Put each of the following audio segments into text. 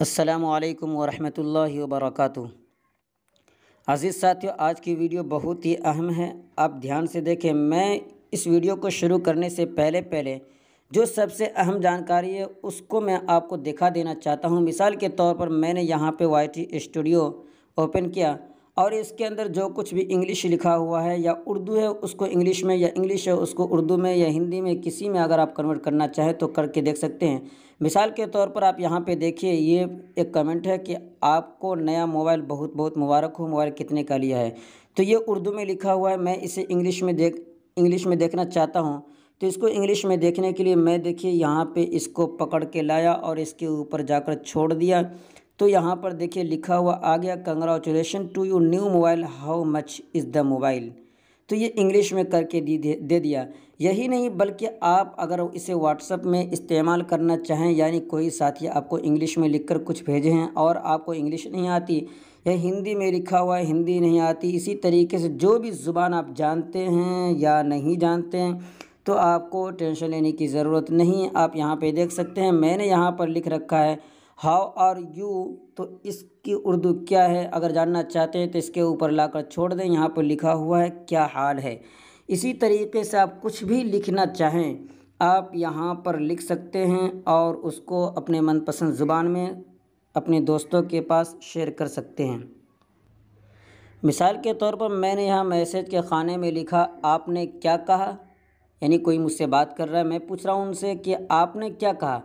अस्सलामुअलैकुम वरहमतुल्लाहि वबरकातुहू। अज़ीज़ साथियों, आज की वीडियो बहुत ही अहम है। आप ध्यान से देखें। मैं इस वीडियो को शुरू करने से पहले जो सबसे अहम जानकारी है उसको मैं आपको दिखा देना चाहता हूँ। मिसाल के तौर पर मैंने यहाँ पे YT स्टूडियो ओपन किया और इसके अंदर जो कुछ भी इंग्लिश लिखा हुआ है या उर्दू है उसको इंग्लिश में, या इंग्लिश है उसको उर्दू में, या हिंदी में, किसी में अगर आप कन्वर्ट करना चाहें तो करके देख सकते हैं। मिसाल के तौर पर आप यहाँ पे देखिए, ये एक कमेंट है कि आपको नया मोबाइल बहुत बहुत मुबारक हो, मोबाइल कितने का लिया है। तो ये उर्दू में लिखा हुआ है, मैं इसे इंग्लिश में देखना चाहता हूँ। तो इसको इंग्लिश में देखने के लिए मैं देखिए यहाँ पे इसको पकड़ के लाया और इसके ऊपर जाकर छोड़ दिया। तो यहाँ पर देखिए लिखा हुआ आ गया, congratulation to you new mobile, how much is the mobile. तो ये इंग्लिश में करके दे दिया। यही नहीं बल्कि आप अगर इसे व्हाट्सएप में इस्तेमाल करना चाहें, यानी कोई साथी आपको इंग्लिश में लिखकर कुछ भेजे हैं और आपको इंग्लिश नहीं आती या हिंदी में लिखा हुआ है, हिंदी नहीं आती, इसी तरीके से जो भी ज़ुबान आप जानते हैं या नहीं जानते हैं तो आपको टेंशन लेने की ज़रूरत नहीं। आप यहाँ पे देख सकते हैं, मैंने यहाँ पर लिख रखा है हाउ आर यू। तो इसकी उर्दू क्या है अगर जानना चाहते हैं तो इसके ऊपर लाकर छोड़ दें। यहाँ पर लिखा हुआ है क्या हाल है। इसी तरीके से आप कुछ भी लिखना चाहें आप यहाँ पर लिख सकते हैं और उसको अपने मनपसंद ज़ुबान में अपने दोस्तों के पास शेयर कर सकते हैं। मिसाल के तौर पर मैंने यहाँ मैसेज के खाने में लिखा आपने क्या कहा, यानी कोई मुझसे बात कर रहा है, मैं पूछ रहा हूँ उनसे कि आपने क्या कहा।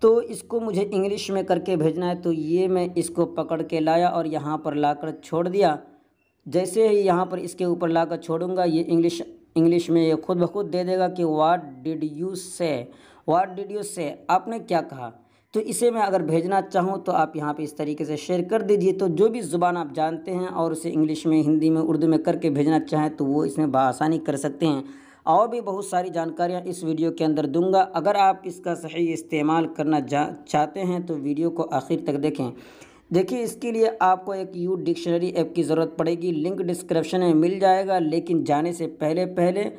तो इसको मुझे इंग्लिश में करके भेजना है, तो ये मैं इसको पकड़ के लाया और यहाँ पर लाकर छोड़ दिया। जैसे ही यहाँ पर इसके ऊपर लाकर छोड़ूंगा ये इंग्लिश में ये खुद ब खुद दे देगा कि व्हाट डिड यू से, आपने क्या कहा। तो इसे मैं अगर भेजना चाहूँ तो आप यहाँ पे इस तरीके से शेयर कर दीजिए। तो जो भी ज़ुबान आप जानते हैं और उसे इंग्लिश में, हिंदी में, उर्दू में करके भेजना चाहें तो वो इसमें बआसानी कर सकते हैं। और भी बहुत सारी जानकारियाँ इस वीडियो के अंदर दूंगा। अगर आप इसका सही इस्तेमाल करना चाहते हैं तो वीडियो को आखिर तक देखें। देखिए, इसके लिए आपको एक यू डिक्शनरी ऐप की ज़रूरत पड़ेगी, लिंक डिस्क्रिप्शन में मिल जाएगा। लेकिन जाने से पहले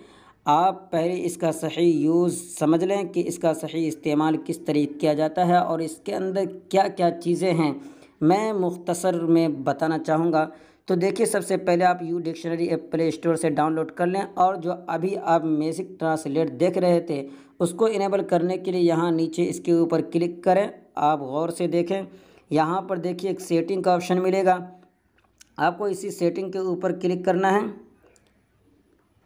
आप इसका सही यूज़ समझ लें कि इसका सही इस्तेमाल किस तरीके किया जाता है और इसके अंदर क्या क्या चीज़ें हैं मैं मुख्तसर में बताना चाहूँगा। तो देखिए, सबसे पहले आप U dictionary app play store से डाउनलोड कर लें और जो अभी आप म्यूज़िक ट्रांसलेट देख रहे थे उसको इनेबल करने के लिए यहाँ नीचे इसके ऊपर क्लिक करें। आप गौर से देखें, यहाँ पर देखिए एक सेटिंग का ऑप्शन मिलेगा, आपको इसी सेटिंग के ऊपर क्लिक करना है।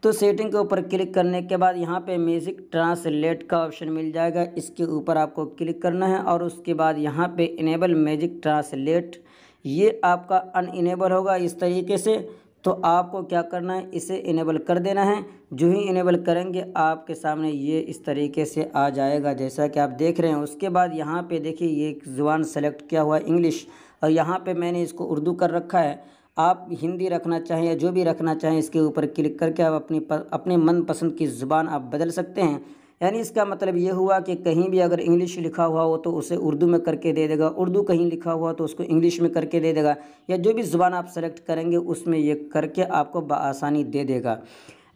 तो सेटिंग के ऊपर क्लिक करने के बाद यहाँ पे म्यूज़िक ट्रांसलेट का ऑप्शन मिल जाएगा, इसके ऊपर आपको क्लिक करना है और उसके बाद यहाँ पे इनेबल म्यूज़िक ट्रांसलेट, ये आपका अनइनेबल होगा इस तरीके से। तो आपको क्या करना है, इसे इनेबल कर देना है। जो ही इनेबल करेंगे आपके सामने ये इस तरीके से आ जाएगा जैसा कि आप देख रहे हैं। उसके बाद यहाँ पे देखिए ये एक ज़ुबान सेलेक्ट किया हुआ है इंग्लिश, और यहाँ पे मैंने इसको उर्दू कर रखा है। आप हिंदी रखना चाहें या जो भी रखना चाहें इसके ऊपर क्लिक करके आप अपने मनपसंद की ज़ुबान आप बदल सकते हैं। यानी इसका मतलब ये हुआ कि कहीं भी अगर इंग्लिश लिखा हुआ हो तो उसे उर्दू में करके दे देगा, उर्दू कहीं लिखा हुआ तो उसको इंग्लिश में करके दे देगा, या जो भी ज़ुबान आप सेलेक्ट करेंगे उसमें ये करके आपको बआसानी दे देगा।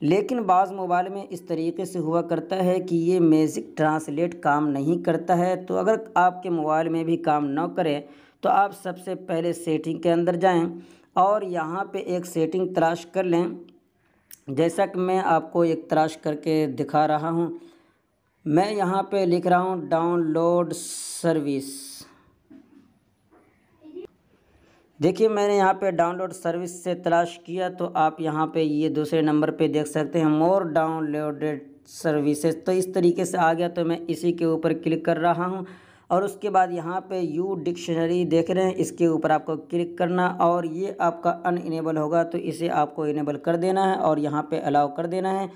लेकिन बाज़ मोबाइल में इस तरीके से हुआ करता है कि ये म्यूज़िक ट्रांसलेट काम नहीं करता है। तो अगर आपके मोबाइल में भी काम न करे तो आप सबसे पहले सेटिंग के अंदर जाएं और यहाँ पे एक सेटिंग तलाश कर लें। जैसा कि मैं आपको एक तलाश करके दिखा रहा हूँ, मैं यहाँ पे लिख रहा हूँ डाउनलोड सर्विस। देखिए, मैंने यहाँ पे डाउनलोड सर्विस से तलाश किया तो आप यहाँ पे ये दूसरे नंबर पे देख सकते हैं मोर डाउनलोडेड सर्विसेज। तो इस तरीके से आ गया, तो मैं इसी के ऊपर क्लिक कर रहा हूँ और उसके बाद यहाँ पे यू डिक्शनरी देख रहे हैं, इसके ऊपर आपको क्लिक करना और ये आपका अनइनेबल होगा तो इसे आपको इनेबल कर देना है और यहाँ पे अलाउ कर देना है।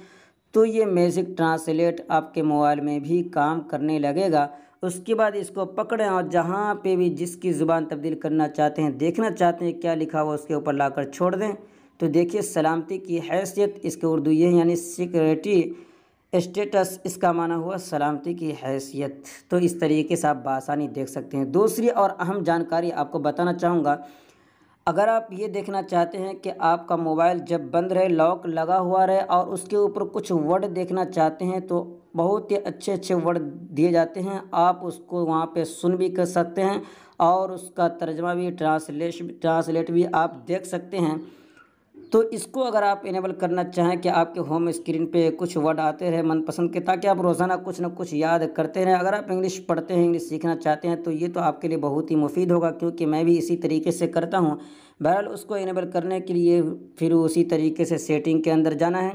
तो ये म्यूज़िक ट्रांसलेट आपके मोबाइल में भी काम करने लगेगा। उसके बाद इसको पकड़ें और जहाँ पे भी जिसकी ज़ुबान तब्दील करना चाहते हैं, देखना चाहते हैं क्या लिखा हुआ, उसके ऊपर लाकर छोड़ दें। तो देखिए, सलामती की हैसियत, इसके उर्दू ये है यानी सिक्योरिटी स्टेटस, इसका माना हुआ सलामती की हैसियत। तो इस तरीके से आप बआसानी देख सकते हैं। दूसरी और अहम जानकारी आपको बताना चाहूँगा, अगर आप ये देखना चाहते हैं कि आपका मोबाइल जब बंद रहे, लॉक लगा हुआ रहे और उसके ऊपर कुछ वर्ड देखना चाहते हैं तो बहुत ही अच्छे अच्छे वर्ड दिए जाते हैं। आप उसको वहाँ पे सुन भी कर सकते हैं और उसका तर्जमा भी ट्रांसलेट भी आप देख सकते हैं। तो इसको अगर आप इनेबल करना चाहें कि आपके होम स्क्रीन पे कुछ वर्ड आते रहे मनपसंद के, ताकि आप रोज़ाना कुछ ना कुछ याद करते रहें। अगर आप इंग्लिश पढ़ते हैं, इंग्लिश सीखना चाहते हैं तो ये तो आपके लिए बहुत ही मुफीद होगा, क्योंकि मैं भी इसी तरीके से करता हूँ। बहरहाल उसको इनेबल करने के लिए फिर उसी तरीके से सेटिंग के अंदर जाना है।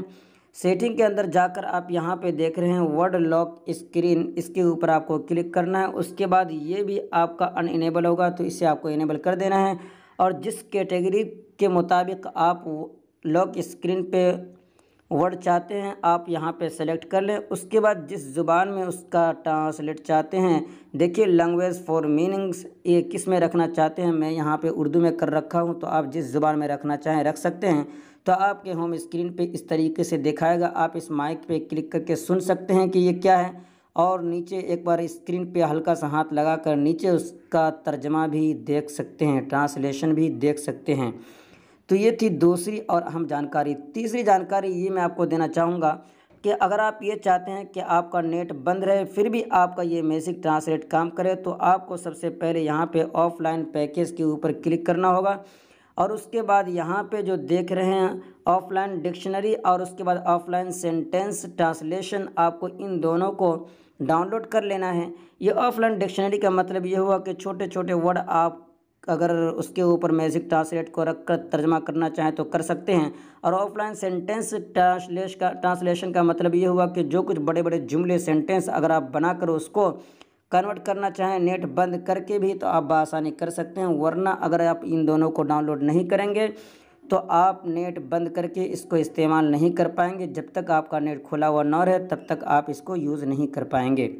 सेटिंग के अंदर जाकर आप यहाँ पे देख रहे हैं वर्ड लॉक स्क्रीन, इसके ऊपर आपको क्लिक करना है। उसके बाद ये भी आपका अनइनेबल होगा तो इसे आपको इनेबल कर देना है। और जिस कैटेगरी के मुताबिक आप लॉक स्क्रीन पे वर्ड चाहते हैं आप यहाँ पे सेलेक्ट कर लें। उसके बाद जिस ज़ुबान में उसका ट्रांसलेट चाहते हैं, देखिए लैंग्वेज फॉर मीनिंग्स, ये किस में रखना चाहते हैं। मैं यहाँ पे उर्दू में कर रखा हूँ, तो आप जिस ज़ुबान में रखना चाहें रख सकते हैं। तो आपके होम स्क्रीन पे इस तरीके से दिखाएगा। आप इस माइक पे क्लिक करके सुन सकते हैं कि ये क्या है, और नीचे एक बार स्क्रीन पे हल्का सा हाथ लगाकर नीचे उसका तर्जमा भी देख सकते हैं, ट्रांसलेशन भी देख सकते हैं। तो ये थी दूसरी और अहम जानकारी। तीसरी जानकारी ये मैं आपको देना चाहूँगा कि अगर आप ये चाहते हैं कि आपका नेट बंद रहे फिर भी आपका ये मैजिक ट्रांसलेट काम करे, तो आपको सबसे पहले यहाँ पे ऑफलाइन पैकेज के ऊपर क्लिक करना होगा। और उसके बाद यहाँ पे जो देख रहे हैं ऑफलाइन डिक्शनरी और उसके बाद ऑफलाइन सेंटेंस ट्रांसलेशन, आपको इन दोनों को डाउनलोड कर लेना है। ये ऑफलाइन डिक्शनरी का मतलब ये हुआ कि छोटे छोटे वर्ड आप अगर उसके ऊपर मैजिक ट्रांसलेट को रख कर तर्जमा करना चाहें तो कर सकते हैं। और ऑफलाइन सेंटेंस ट्रांसलेशन का मतलब ये हुआ कि जो कुछ बड़े बड़े जुमले सेंटेंस अगर आप बनाकर उसको कन्वर्ट करना चाहें नेट बंद करके भी तो आप बआसानी कर सकते हैं। वरना अगर आप इन दोनों को डाउनलोड नहीं करेंगे तो आप नेट बंद करके इसको इस्तेमाल नहीं कर पाएंगे। जब तक आपका नेट खुला हुआ न रहे तब तक आप इसको यूज़ नहीं कर पाएंगे।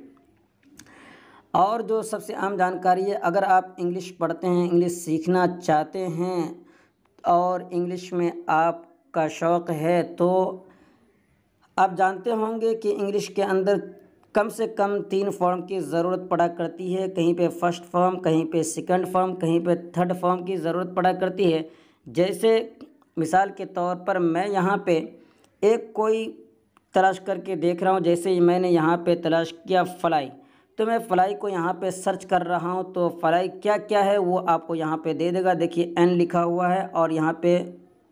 और जो सबसे आम जानकारी है, अगर आप इंग्लिश पढ़ते हैं, इंग्लिश सीखना चाहते हैं और इंग्लिश में आपका शौक़ है, तो आप जानते होंगे कि इंग्लिश के अंदर कम से कम 3 फॉर्म की ज़रूरत पड़ा करती है। कहीं पे फर्स्ट फॉर्म, कहीं पे सेकंड फॉर्म, कहीं पे थर्ड फॉर्म की ज़रूरत पड़ा करती है। जैसे मिसाल के तौर पर मैं यहाँ पे एक कोई तलाश करके देख रहा हूँ। जैसे मैंने यहाँ पे तलाश किया फ्लाई, तो मैं फ्लाई को यहाँ पे सर्च कर रहा हूँ। तो फ्लाई क्या क्या है वो आपको यहाँ पे दे देगा। देखिए एन लिखा हुआ है और यहाँ पे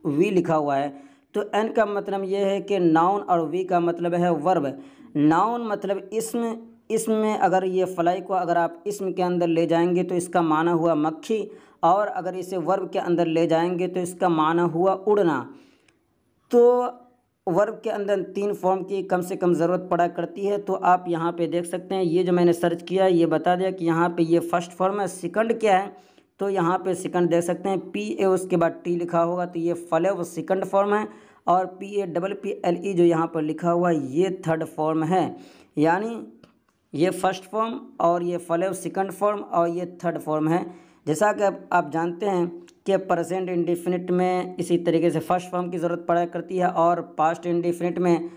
वी लिखा हुआ है। तो एन का मतलब ये है कि नाउन और वी का मतलब है वर्ब। नाउन मतलब इसम, इसम में अगर ये फ्लाई को अगर आप इसम के अंदर ले जाएंगे तो इसका माना हुआ मक्खी, और अगर इसे वर्ब के अंदर ले जाएंगे तो इसका माना हुआ उड़ना। तो वर्ब के अंदर 3 फॉर्म की कम से कम ज़रूरत पड़ा करती है। तो आप यहाँ पे देख सकते हैं, ये जो मैंने सर्च किया ये बता दिया कि यहाँ पे ये फर्स्ट फॉर्म है। सेकंड क्या है, तो यहाँ पे सेकंड देख सकते हैं PA उसके बाद टी लिखा होगा, तो ये फले वो सेकंड फॉर्म है। और PAPPLE जो यहाँ पर लिखा हुआ है ये थर्ड फॉर्म है। यानी ये फर्स्ट फॉर्म और ये फले सेकंड फॉर्म और ये थर्ड फॉर्म है। जैसा कि आप जानते हैं कि प्रेजेंट इंडेफिनिट में इसी तरीके से फर्स्ट फॉर्म की ज़रूरत पड़ा करती है और पास्ट इंडेफिनिट में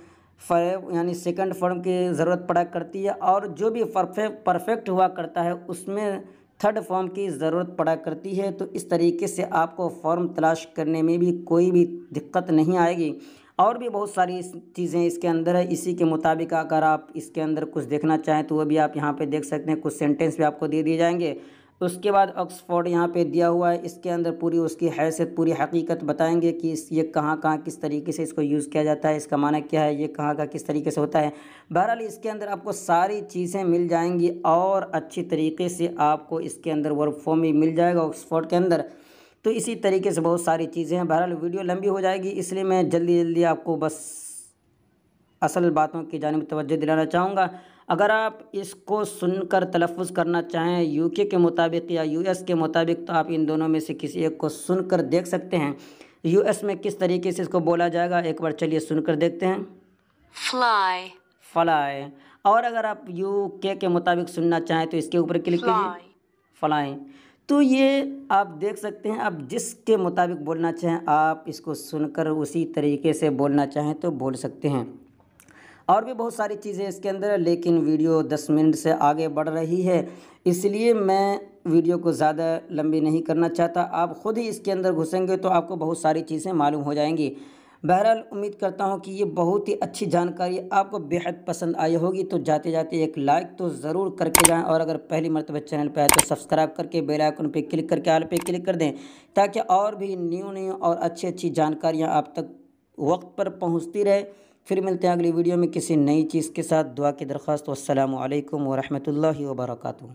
यानी सेकंड फॉर्म की ज़रूरत पड़ा करती है। और जो भी परफेक्ट हुआ करता है उसमें थर्ड फॉर्म की ज़रूरत पड़ा करती है। तो इस तरीके से आपको फॉर्म तलाश करने में भी कोई भी दिक्कत नहीं आएगी। और भी बहुत सारी चीज़ें इसके अंदर है। इसी के मुताबिक अगर आप इसके अंदर कुछ देखना चाहें तो वो भी आप यहाँ पे देख सकते हैं। कुछ सेंटेंस भी आपको दे दिए जाएंगे। उसके बाद ऑक्सफोर्ड यहाँ पे दिया हुआ है, इसके अंदर पूरी उसकी हैसियत पूरी हकीकत बताएंगे कि ये कहाँ कहाँ किस तरीके से इसको यूज़ किया जाता है, इसका माना क्या है, ये कहाँ का किस तरीके से होता है। बहरहाल इसके अंदर आपको सारी चीज़ें मिल जाएंगी और अच्छी तरीके से आपको इसके अंदर वर्क फॉर्म भी मिल जाएगा ऑक्सफोर्ड के अंदर। तो इसी तरीके से बहुत सारी चीज़ें हैं। बहरहाल वीडियो लंबी हो जाएगी, इसलिए मैं जल्दी आपको बस असल बातों की जानिब तवज्जो दिलाना चाहूँगा। अगर आप इसको सुनकर तलफ़्फ़ुज़ करना चाहें यूके के मुताबिक या यूएस के मुताबिक, तो आप इन दोनों में से किसी एक को सुनकर देख सकते हैं। यूएस में किस तरीके से इसको बोला जाएगा एक बार चलिए सुनकर देखते हैं। fly, fly. और अगर आप यूके के मुताबिक सुनना चाहें तो इसके ऊपर क्लिक कीजिए, फ्लाई। तो ये आप देख सकते हैं। आप जिसके मुताबिक बोलना चाहें आप इसको सुनकर उसी तरीके से बोलना चाहें तो बोल सकते हैं। और भी बहुत सारी चीज़ें इसके अंदर है, लेकिन वीडियो 10 मिनट से आगे बढ़ रही है, इसलिए मैं वीडियो को ज़्यादा लंबी नहीं करना चाहता, आप ख़ुद ही इसके अंदर घुसेंगे तो आपको बहुत सारी चीज़ें मालूम हो जाएंगी। बहरहाल उम्मीद करता हूँ कि ये बहुत ही अच्छी जानकारी आपको बेहद पसंद आई होगी। तो जाते जाते एक लाइक तो ज़रूर करके जाएं, और अगर पहली मर्तबा चैनल पर आए तो सब्सक्राइब करके बेल आइकन पे क्लिक करके ऑल पे क्लिक कर दें, ताकि और भी न्यू और अच्छी अच्छी जानकारियाँ आप तक वक्त पर पहुँचती रहे। फिर मिलते हैं अगली वीडियो में किसी नई चीज़ के साथ। दुआ की दरख्वास्त। अस्सलामु अलैकुम व रहमतुल्लाहि व बरकातुहू।